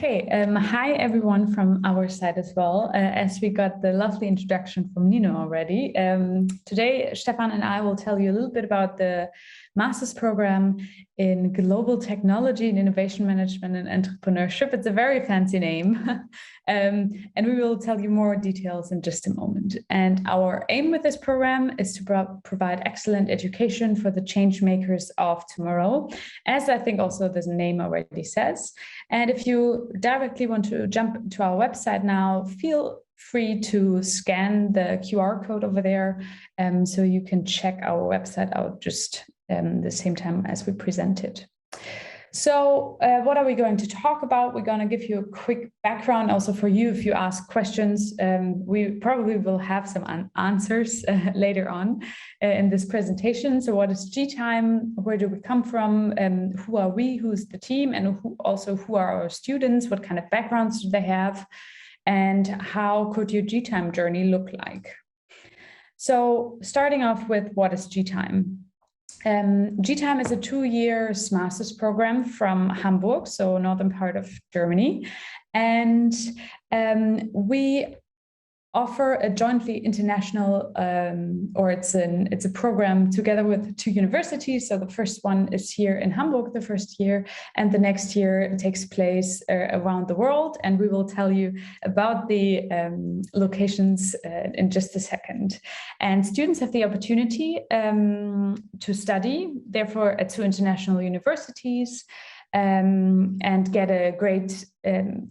Hi everyone from our side as well. As we got the lovely introduction from Nino already, today Stephan and I will tell you a little bit about the master's program in Global Technology and Innovation Management and Entrepreneurship. It's a very fancy name, and we will tell you more details in just a moment. And our aim with this program is to provide excellent education for the change makers of tomorrow, as I think also the name already says. And if you directly want to jump to our website now, feel free to scan the QR code over there, so you can check our website out just the same time as we present it. So what are we going to talk about? We're going to give you a quick background also for you if you ask questions. We probably will have some answers later on in this presentation. So what is GTime? Where do we come from? Who are we? Who's the team? And who are our students? What kind of backgrounds do they have? And how could your GTime journey look like? So starting off with what is GTime? GTime is a 2-year master's program from Hamburg, so northern part of Germany. And we offer a jointly international, or it's a program together with 2 universities. So the first one is here in Hamburg, the first year, and the next year it takes place around the world. And we will tell you about the locations in just a second. And students have the opportunity to study, therefore, at 2 international universities, and get a great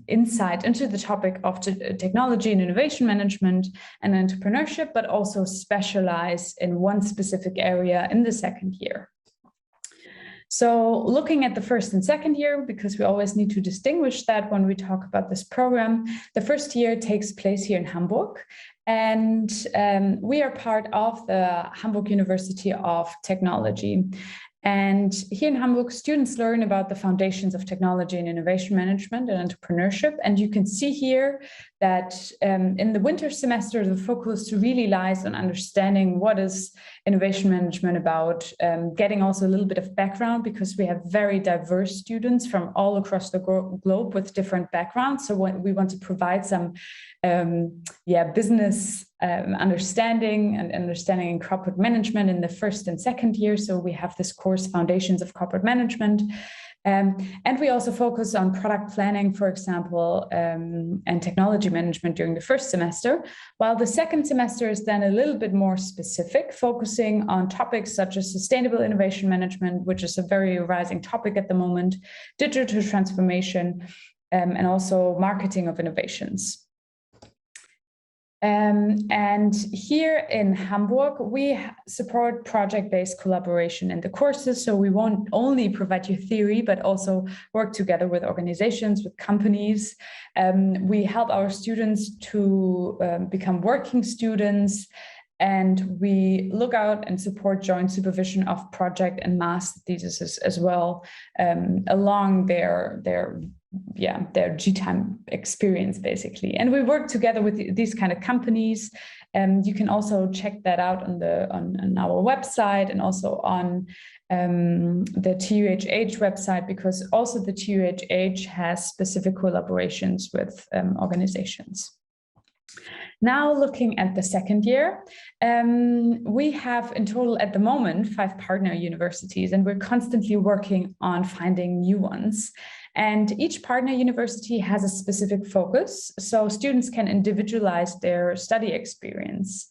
insight into the topic of technology and innovation management and entrepreneurship, but also specialize in one specific area in the second year. So looking at the first and second year, because we always need to distinguish that when we talk about this program, the first year takes place here in Hamburg. And we are part of the Hamburg University of Technology. And here in Hamburg, students learn about the foundations of technology and innovation management and entrepreneurship. And you can see here that in the winter semester, the focus really lies on understanding what is innovation management about, getting also a little bit of background, because we have very diverse students from all across the globe with different backgrounds. So we want to provide some business understanding and understanding in corporate management in the first and second year. So we have this course, Foundations of Corporate Management. And we also focus on product planning, for example, and technology management during the first semester, while the second semester is then a little bit more specific, focusing on topics such as sustainable innovation management, which is a very rising topic at the moment, digital transformation, and also marketing of innovations. And here in Hamburg, we support project-based collaboration in the courses. So we won't only provide you theory, but also work together with organizations, with companies. We help our students to become working students, and we look out and support joint supervision of project and master theses as well, along their GTime experience, basically. And we work together with these kind of companies. You can also check that out on our website and also on the TUHH website, because also the TUHH has specific collaborations with organizations. Now looking at the second year, we have in total at the moment 5 partner universities, and we're constantly working on finding new ones. And each partner university has a specific focus, so students can individualize their study experience.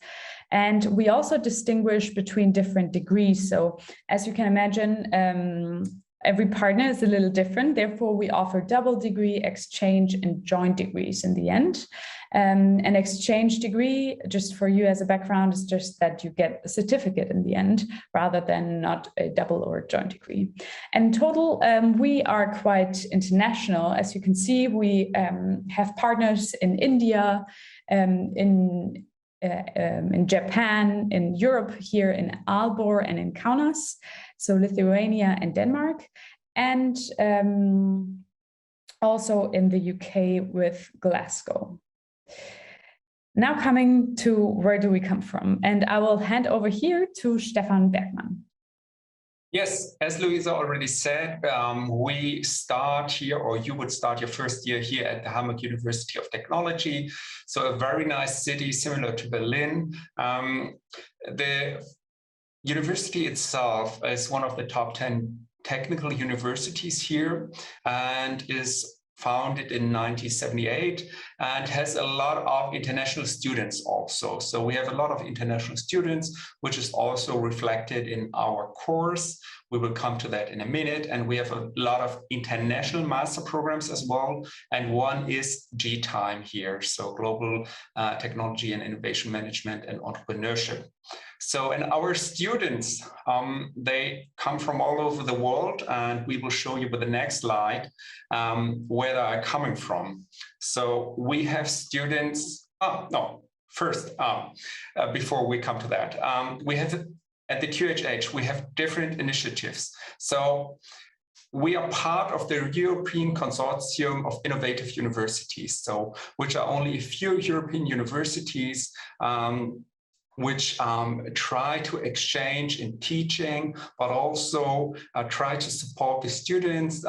And we also distinguish between different degrees. So as you can imagine, every partner is a little different. Therefore, we offer double degree, exchange, and joint degrees in the end. An exchange degree, just for you as a background, is just that you get a certificate in the end, rather than not a double or a joint degree. And in total, we are quite international. As you can see, we have partners in India, in Japan, in Europe, here in 𝘈𝘥𝘷𝘦𝘳𝘴𝘪𝘯𝘨 and in Kaunas, so Lithuania and Denmark, and also in the UK with Glasgow. Now coming to where do we come from, and I will hand over here to Stephan Bergmann. Yes, as Luise already said, we start here, or you would start your first year here at the Hamburg University of Technology. So a very nice city, similar to Berlin. The university itself is one of the top 10 technical universities here and is founded in 1978 and has a lot of international students also. So we have a lot of international students, which is also reflected in our course. We will come to that in a minute. And we have a lot of international master programs as well. And one is GTime here, so Global Technology and Innovation Management and Entrepreneurship. So, and our students, they come from all over the world, and we will show you with the next slide where they are coming from. So we have students, before we come to that, we have at the QHH, we have different initiatives. So we are part of the European Consortium of Innovative Universities, so which are only a few European universities which try to exchange in teaching, but also try to support the students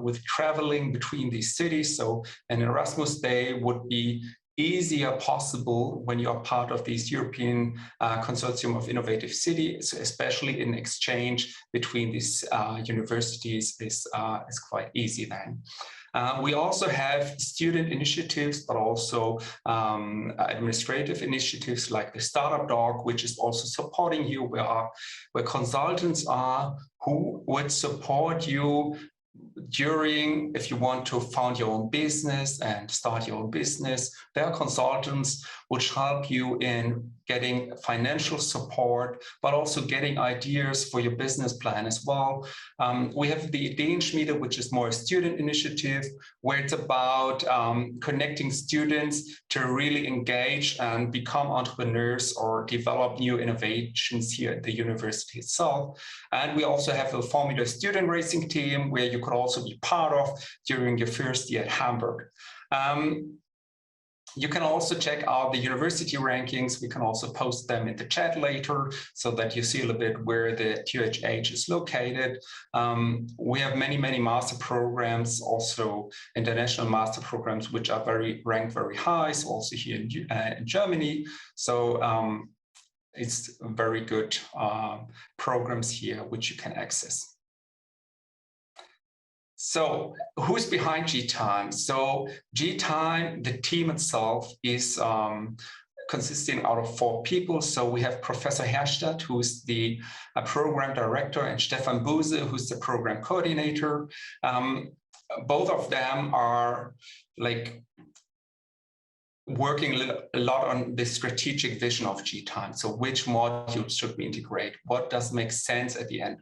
with traveling between these cities. So an Erasmus Day would be easier possible when you are part of these European Consortium of Innovative Cities, especially in exchange between these universities is quite easy then. We also have student initiatives, but also administrative initiatives like the Startup Dog, which is also supporting you, where consultants are who would support you during, if you want to found your own business and start your own business. There are consultants which help you in getting financial support, but also getting ideas for your business plan as well. We have the 𝘸𝘪𝘵𝘪𝘥, which is more a student initiative, where it's about connecting students to really engage and become entrepreneurs or develop new innovations here at the university itself. And we also have a 𝘱𝘠𝘪𝘈 student racing team, where you could also be part of during your first year at Hamburg. You can also check out the university rankings. We can also post them in the chat later so that you see a little bit where the QHH is located. We have many, many master programs, also international master programs, which are ranked very high, so also here in Germany. So it's very good programs here, which you can access. So who's behind GTime? So GTime, the team itself is consisting out of 4 people. So we have Professor 𝘱𝘢𝘪𝘥, who's the program director, and Stephan, who's the program coordinator. Both of them are like working a lot on the strategic vision of GTime. So which modules should we integrate? What does make sense at the end?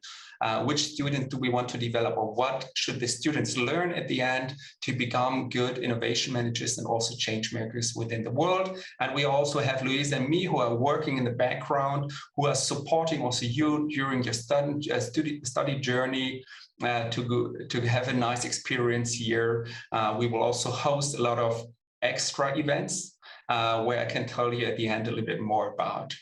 Which students do we want to develop, or what should the students learn at the end to become good innovation managers and also change makers within the world? And we also have Luise and me, who are working in the background, who are supporting also you during your study journey to have a nice experience here. We will also host a lot of extra events where I can tell you at the end a little bit more about.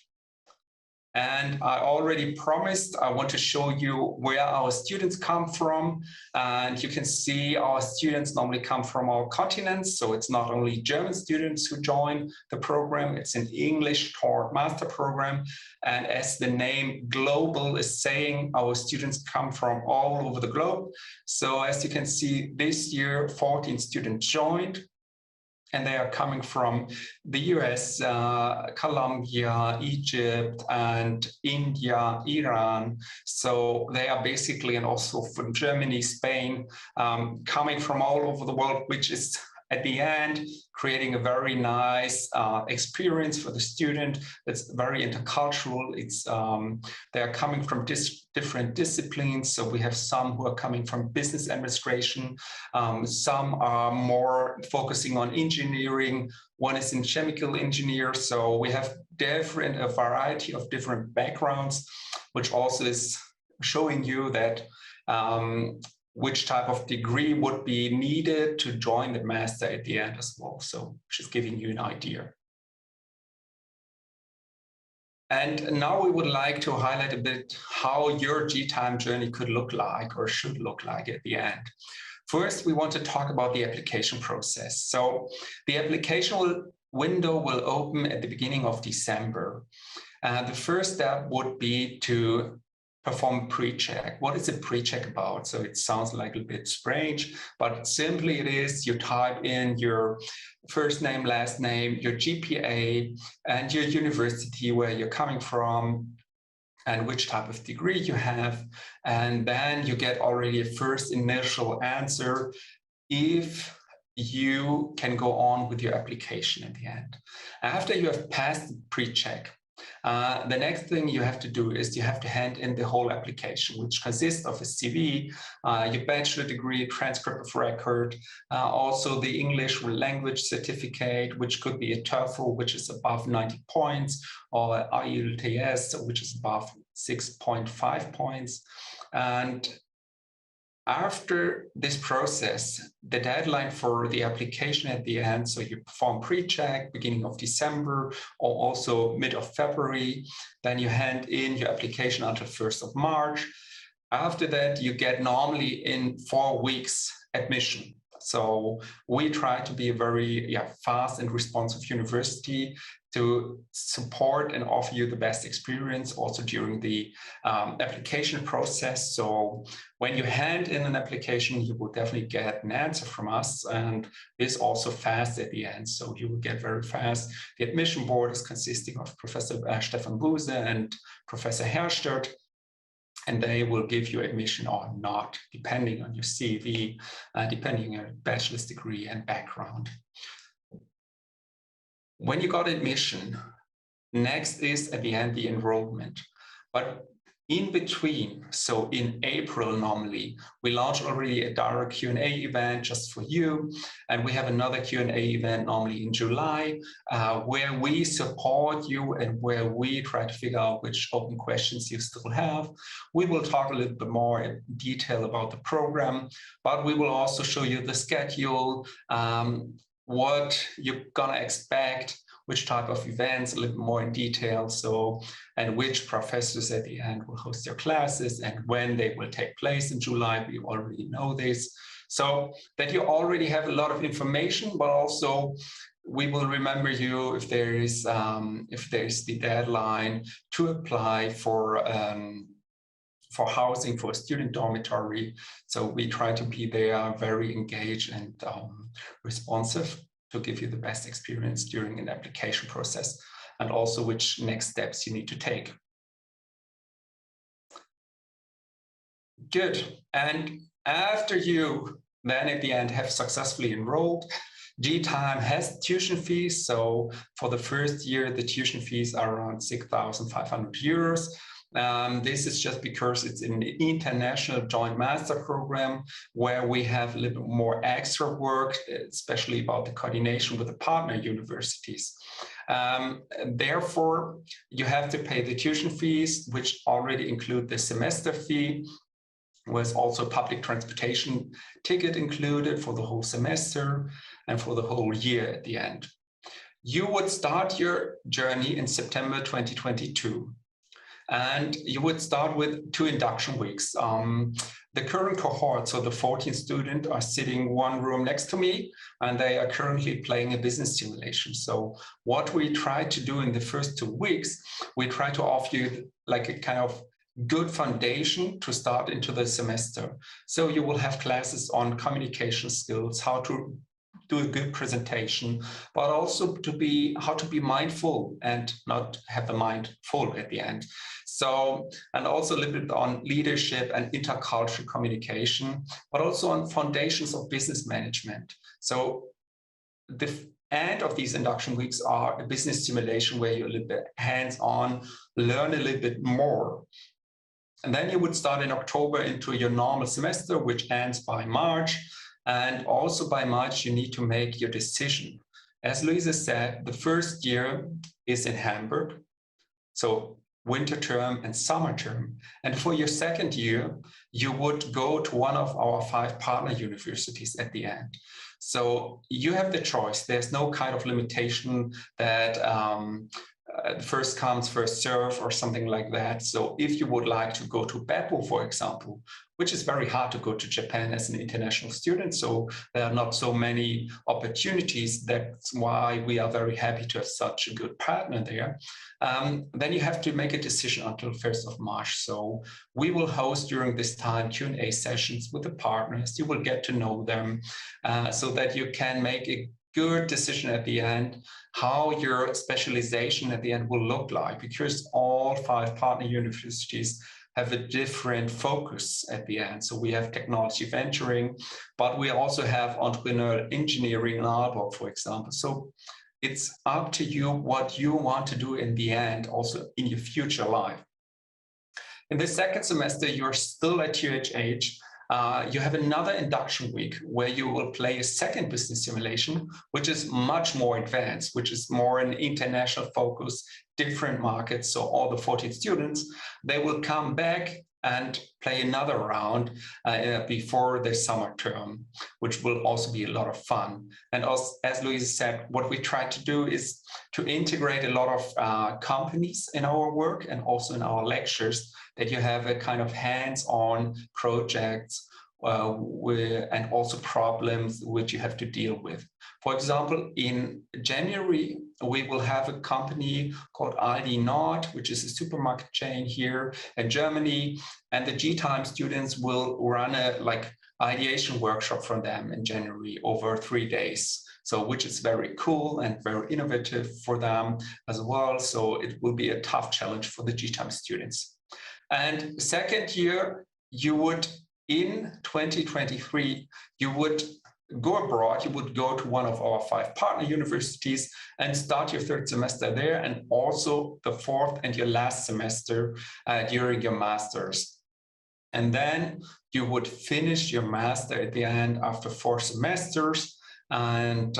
And I already promised I want to show you where our students come from. And you can see our students normally come from our continents. So it's not only German students who join the program, it's an English taught master program. And as the name global is saying, our students come from all over the globe. So as you can see, this year, 14 students joined. And they are coming from the US, Colombia, Egypt, and India, Iran. So they are basically, and also from Germany, Spain, coming from all over the world, which is at the end creating a very nice experience for the student. It's very intercultural. It's they are coming from different disciplines. So we have some who are coming from business administration. Some are more focusing on engineering. One is in chemical engineer. So we have a variety of different backgrounds, which also is showing you that which type of degree would be needed to join the master at the end as well. So just giving you an idea. And now we would like to highlight a bit how your GTime journey could look like or should look like at the end. First, we want to talk about the application process. So the application window will open at the beginning of December. The first step would be to perform pre-check. What is a pre-check about? So it sounds like a bit strange, but simply it is you type in your first name, last name, your GPA, and your university, where you're coming from, and which type of degree you have. And then you get already a first initial answer if you can go on with your application at the end. After you have passed the pre-check, the next thing you have to do is you have to hand in the whole application, which consists of a CV, your bachelor degree, transcript of record, also the English language certificate, which could be a TOEFL, which is above 90 points, or IELTS, which is above 6.5 points. And after this process, the deadline for the application at the end, so you perform pre-check beginning of December or also mid of February, then you hand in your application until 1st of March. After that, you get normally in 4 weeks admission. So we try to be a very fast and responsive university to support and offer you the best experience also during the application process. So when you hand in an application, you will definitely get an answer from us, and it's also fast at the end. So you will get very fast. The admission board is consisting of Professor Stephan and Professor 𝘱𝘢𝘪𝘥, and they will give you admission or not, depending on your CV, depending on your bachelor's degree and background. When you got admission, next is at the end the enrollment. But in between, so in April normally, we launch already a direct Q&A event just for you. And we have another Q&A event normally in July, where we support you and where we try to figure out which open questions you still have. We will talk a little bit more in detail about the program, but we will also show you the schedule, what you're gonna expect, which type of events, a little more in detail. So, and which professors at the end will host your classes and when they will take place in July. We already know this. So that you already have a lot of information, but also we will remember you if there is the deadline to apply for housing for a student dormitory. So we try to be there very engaged and responsive to give you the best experience during an application process, and also which next steps you need to take. Good. And after you then at the end have successfully enrolled, GTime has tuition fees. So for the first year, the tuition fees are around 6,500 euros. This is just because it's an international joint master program where we have a little bit more extra work, especially about the coordination with the partner universities. Therefore, you have to pay the tuition fees, which already include the semester fee, with also public transportation ticket included for the whole semester and for the whole year at the end. You would start your journey in September 2022. And you would start with 2 induction weeks. The current cohort, so the 14 students, are sitting one room next to me, and they are currently playing a business simulation. So what we try to do in the first 2 weeks, we try to offer you like a kind of good foundation to start into the semester. So you will have classes on communication skills, how to do a good presentation, but also how to be mindful and not have the mind full at the end. So, and also a little bit on leadership and intercultural communication, but also on foundations of business management. So the end of these induction weeks are a business simulation where you're a little bit hands-on, learn a little bit more. And then you would start in October into your normal semester, which ends by March. And also by March, you need to make your decision. As Luise said, the first year is in Hamburg, so winter term and summer term. And for your second year, you would go to one of our 5 partner universities at the end. So you have the choice. There's no kind of limitation that first comes, first serve, or something like that. So if you would like to go to Beppo, for example, which is very hard to go to Japan as an international student, so there are not so many opportunities. That's why we are very happy to have such a good partner there. Then you have to make a decision until 1st of March. So we will host during this time Q&A sessions with the partners. You will get to know them so that you can make a good decision at the end how your specialization at the end will look like, because all 5 partner universities have a different focus at the end. So we have technology venturing, but we also have entrepreneurial engineering in Aalborg, for example. So it's up to you what you want to do in the end, also in your future life. In the second semester, you're still at UHH. You have another induction week where you will play a second business simulation, which is much more advanced, which is more an international focus, different markets. So all the 14 students, they will come back and play another round before the summer term, which will also be a lot of fun. And also, as Luise said, what we try to do is to integrate a lot of companies in our work and also in our lectures, that you have a kind of hands-on projects and also problems which you have to deal with. For example, in January, we will have a company called Aldi Nord, which is a supermarket chain here in Germany. And the GTime students will run a ideation workshop for them in January over 3 days. So which is very cool and very innovative for them as well. So it will be a tough challenge for the GTime students. And second year, you would, in 2023, you would go abroad, you would go to one of our 5 partner universities and start your 3rd semester there, and also the 4th and your last semester during your master's. And then you would finish your master at the end after 4 semesters. And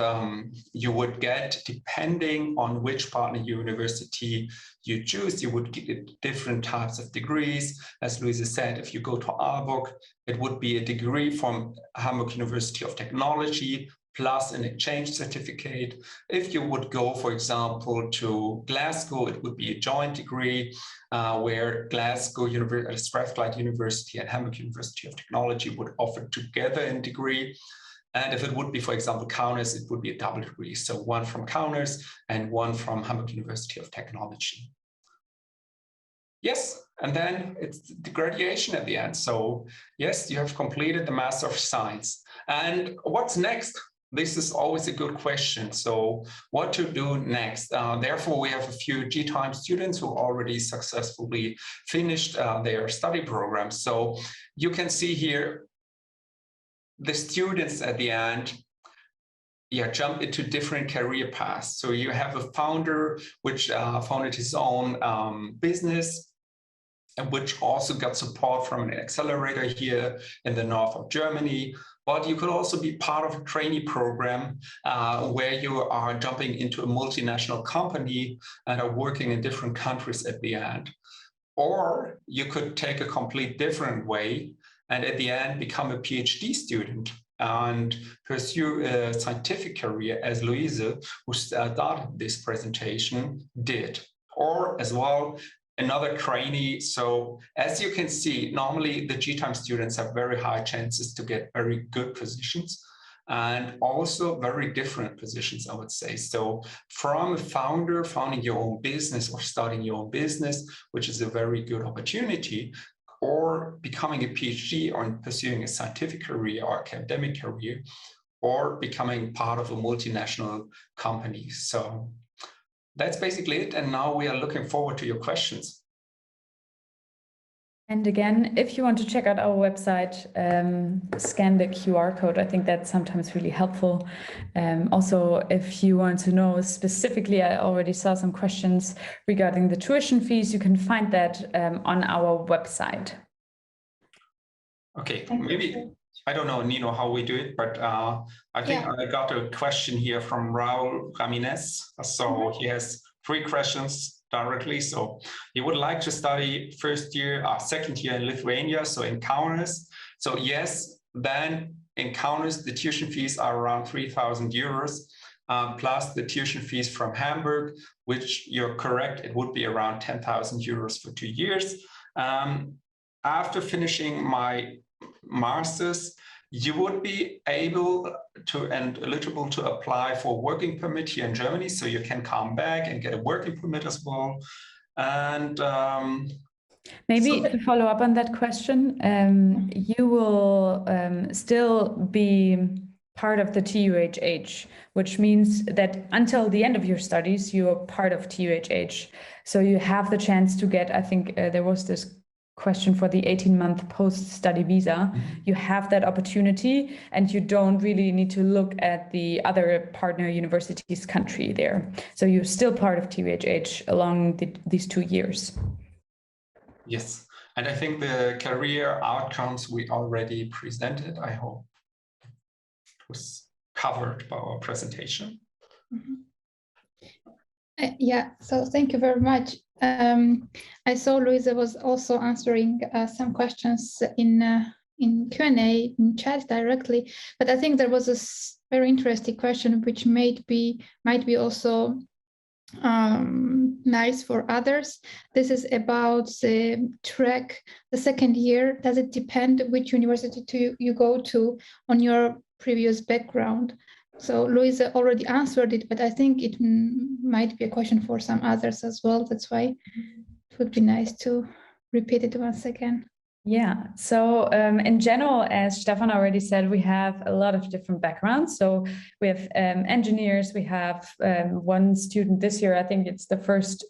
you would get, depending on which partner university you choose, you would get different types of degrees. As Luise said, if you go to Aalborg, it would be a degree from Hamburg University of Technology plus an exchange certificate. If you would go, for example, to Glasgow, it would be a joint degree where Glasgow Strathclyde University and Hamburg University of Technology would offer together a degree. And if it would be, for example, Kaunas, it would be a double degree. So one from Kaunas and one from Hamburg University of Technology. Yes, and then it's the graduation at the end. So yes, you have completed the Master of Science. And what's next? This is always a good question. So what to do next? Therefore, we have a few GTime students who already successfully finished their study program. So you can see here, the students at the end jump into different career paths. So you have a founder which founded his own business, and which also got support from an accelerator here in the north of Germany. But you could also be part of a trainee program where you are jumping into a multinational company and are working in different countries at the end. Or you could take a complete different way and at the end become a PhD student and pursue a scientific career, as Luise, who started this presentation, did. Or as well, another trainee. So as you can see, normally the GTime students have very high chances to get very good positions and also very different positions, I would say. So from a founder, founding your own business or starting your own business, which is a very good opportunity, or becoming a PhD or pursuing a scientific career or academic career, or becoming part of a multinational company. So that's basically it. And now we are looking forward to your questions. And again, if you want to check out our website, scan the QR code. I think that's sometimes really helpful. Also, if you want to know specifically, I already saw some questions regarding the tuition fees. You can find that on our website. Okay, maybe, I don't know, Nino, how we do it, but I think I got a question here from Raul Ramirez. So he has 3 questions directly. So he would like to study second year in Lithuania, so in Kaunas. So yes, then in Kaunas, the tuition fees are around 3,000 euros. plus the tuition fees from Hamburg, which you're correct, it would be around 10,000 euros for 2 years. After finishing my master's, you would be able to and eligible to apply for a working permit here in Germany, so you can come back and get a working permit as well. And maybe to follow up on that question, you will still be part of the 𝘱𝘢𝘳𝘵, which means that until the end of your studies, you are part of 𝘱𝘢𝘳𝘵. So you have the chance to get, I think there was this question for the 18-month post-study visa. You have that opportunity, and you don't really need to look at the other partner university's country there. So you're still part of 𝘱𝘢𝘳𝘵 along these 2 years. Yes, and I think the career outcomes we already presented. I hope it was covered by our presentation. Yeah, so thank you very much. I saw Luise was also answering some questions in Q&A in chat directly, but I think there was a very interesting question which might be also nice for others. This is about the track, the second year. Does it depend which university you go to on your previous background? So Luise already answered it, but I think it might be a question for some others as well. That's why it would be nice to repeat it once again. Yeah, so in general, as Stephan already said, we have a lot of different backgrounds. So we have engineers, we have one student this year, I think it's the first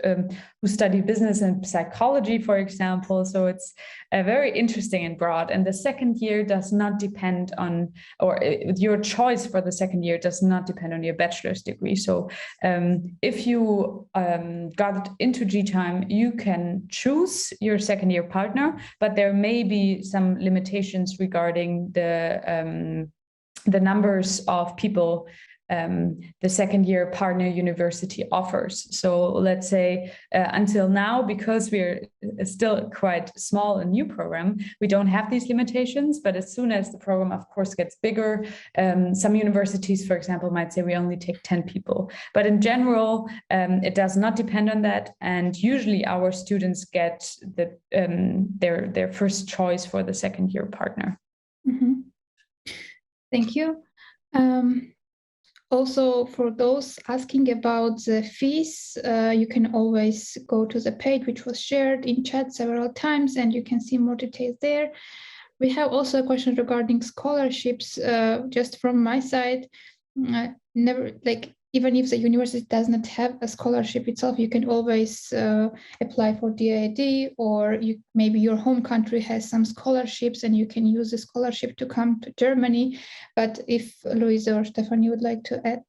who studied business and psychology, for example. So it's very interesting and broad. And the second year does not depend on, or your choice for the second year does not depend on your bachelor's degree. So if you got into GTime, you can choose your second year partner, but there may be some limitations regarding the numbers of people the second year partner university offers. So let's say until now, because we're still quite small, a new program, we don't have these limitations, but as soon as the program, of course, gets bigger, some universities, for example, might say we only take 10 people. But in general, it does not depend on that. And usually our students get their first choice for the second year partner. Mm-hmm. Thank you. Also, for those asking about the fees, you can always go to the page which was shared in chat several times, and you can see more details there. We have also a question regarding scholarships. Just from my side, even if the university does not have a scholarship itself, you can always apply for DAAD, or maybe your home country has some scholarships and you can use the scholarship to come to Germany. But if Luise or Stephan, you would like to add,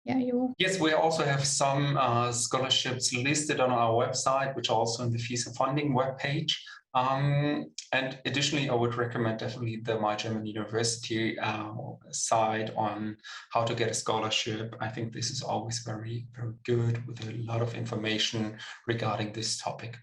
yeah, you will. Yes, we also have some scholarships listed on our website, which are also in the fees and funding webpage. And additionally, I would recommend definitely the My German University site on how to get a scholarship. I think this is always very, very good with a lot of information regarding this topic.